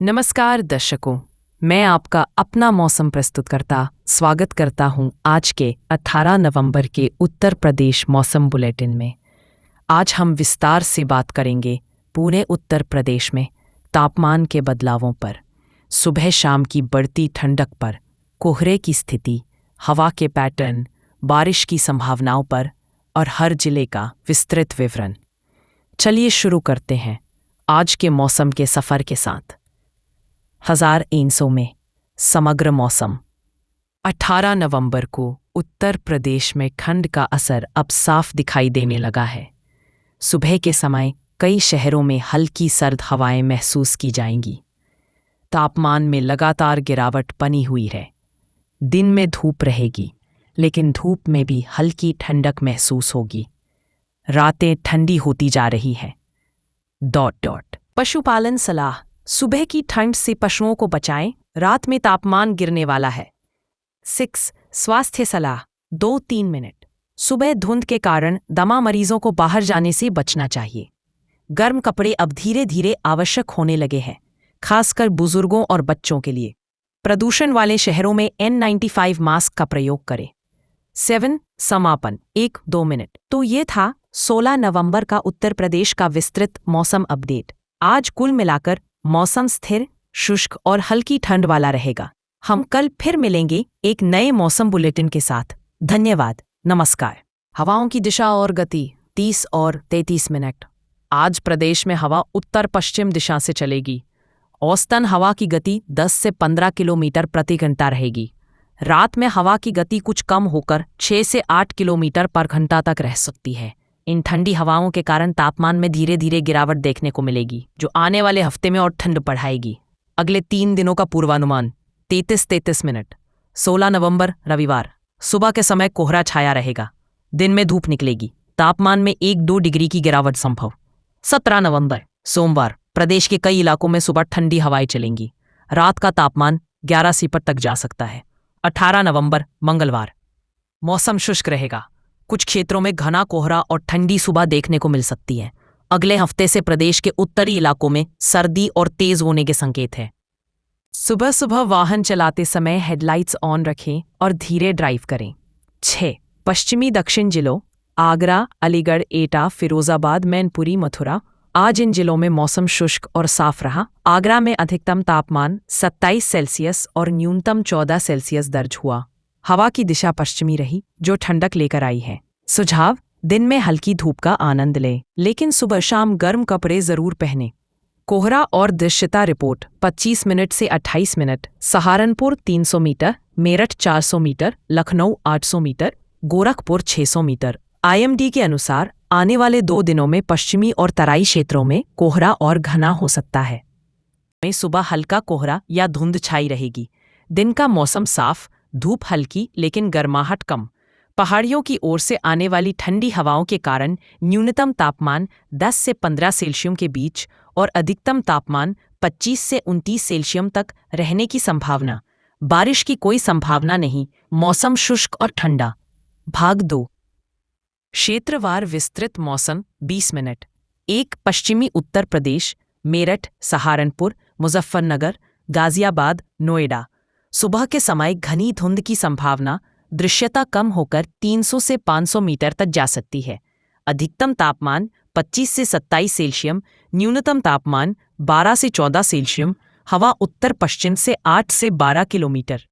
नमस्कार दर्शकों, मैं आपका अपना मौसम प्रस्तुतकर्ता स्वागत करता हूं आज के 18 नवंबर के उत्तर प्रदेश मौसम बुलेटिन में। आज हम विस्तार से बात करेंगे पूरे उत्तर प्रदेश में तापमान के बदलावों पर, सुबह शाम की बढ़ती ठंडक पर, कोहरे की स्थिति, हवा के पैटर्न, बारिश की संभावनाओं पर और हर जिले का विस्तृत विवरण। चलिए शुरू करते हैं आज के मौसम के सफ़र के साथ। 1900 में समग्र मौसम। 18 नवंबर को उत्तर प्रदेश में ठंड का असर अब साफ दिखाई देने लगा है। सुबह के समय कई शहरों में हल्की सर्द हवाएं महसूस की जाएंगी। तापमान में लगातार गिरावट बनी हुई है। दिन में धूप रहेगी, लेकिन धूप में भी हल्की ठंडक महसूस होगी। रातें ठंडी होती जा रही है। पशुपालन सलाह। सुबह की ठंड से पशुओं को बचाएं, रात में तापमान गिरने वाला है। 6. स्वास्थ्य सलाह। 2-3 मिनट। सुबह धुंध के कारण दमा मरीजों को बाहर जाने से बचना चाहिए। गर्म कपड़े अब धीरे धीरे आवश्यक होने लगे हैं, खासकर बुजुर्गों और बच्चों के लिए। प्रदूषण वाले शहरों में N95 मास्क का प्रयोग करें। 7. समापन। 1-2 मिनट। तो ये था 16 नवंबर का उत्तर प्रदेश का विस्तृत मौसम अपडेट। आज कुल मिलाकर मौसम स्थिर, शुष्क और हल्की ठंड वाला रहेगा। हम कल फिर मिलेंगे एक नए मौसम बुलेटिन के साथ। धन्यवाद। नमस्कार। हवाओं की दिशा और गति 30 और 33 मिनट। आज प्रदेश में हवा उत्तर पश्चिम दिशा से चलेगी। औसतन हवा की गति 10 से 15 किलोमीटर प्रति घंटा रहेगी। रात में हवा की गति कुछ कम होकर 6 से 8 किलोमीटर पर घंटा तक रह सकती है। इन ठंडी हवाओं के कारण तापमान में धीरे धीरे गिरावट देखने को मिलेगी, जो आने वाले हफ्ते में और ठंड बढ़ाएगी। अगले 3 दिनों का पूर्वानुमान 33 मिनट। 16 नवंबर रविवार, सुबह के समय कोहरा छाया रहेगा, दिन में धूप निकलेगी। तापमान में 1-2 डिग्री की गिरावट संभव। 17 नवंबर सोमवार, प्रदेश के कई इलाकों में सुबह ठंडी हवाएं चलेंगी। रात का तापमान 11 सिफर तक जा सकता है। 18 नवंबर मंगलवार, मौसम शुष्क रहेगा। कुछ क्षेत्रों में घना कोहरा और ठंडी सुबह देखने को मिल सकती है। अगले हफ्ते से प्रदेश के उत्तरी इलाकों में सर्दी और तेज होने के संकेत हैं। सुबह सुबह वाहन चलाते समय हेडलाइट्स ऑन रखें और धीरे ड्राइव करें। 6. पश्चिमी दक्षिण जिलों आगरा, अलीगढ़, एटा, फिरोजाबाद, मैनपुरी, मथुरा। आज इन जिलों में मौसम शुष्क और साफ रहा। आगरा में अधिकतम तापमान 27 सेल्सियस और न्यूनतम 14 सेल्सियस दर्ज हुआ। हवा की दिशा पश्चिमी रही, जो ठंडक लेकर आई है। सुझाव: दिन में हल्की धूप का आनंद लें, लेकिन सुबह शाम गर्म कपड़े जरूर पहनें। कोहरा और दृश्यता रिपोर्ट 25 मिनट से 28 minute. Saharanpur 300 metre, Meerut 400 metre, Lucknow 800 metre, Gorakhpur 600 metre. IMD के अनुसार आने वाले 2 दिनों में पश्चिमी और तराई क्षेत्रों में कोहरा और घना हो सकता है। में सुबह हल्का कोहरा या धुंध छाई रहेगी। दिन का मौसम साफ, धूप हल्की लेकिन गर्माहट कम। पहाड़ियों की ओर से आने वाली ठंडी हवाओं के कारण न्यूनतम तापमान 10 से 15 सेल्सियस के बीच और अधिकतम तापमान 25 से 29 सेल्सियस तक रहने की संभावना। बारिश की कोई संभावना नहीं। मौसम शुष्क और ठंडा। भाग 2, क्षेत्रवार विस्तृत मौसम 20 मिनट। 1. पश्चिमी उत्तर प्रदेश, मेरठ, सहारनपुर, मुजफ्फरनगर, गाजियाबाद, नोएडा। सुबह के समय घनी धुंध की संभावना। दृश्यता कम होकर 300 से 500 मीटर तक जा सकती है। अधिकतम तापमान 25 से 27 सेल्सियस, न्यूनतम तापमान 12 से 14 सेल्सियस। हवा उत्तर पश्चिम से 8 से 12 किलोमीटर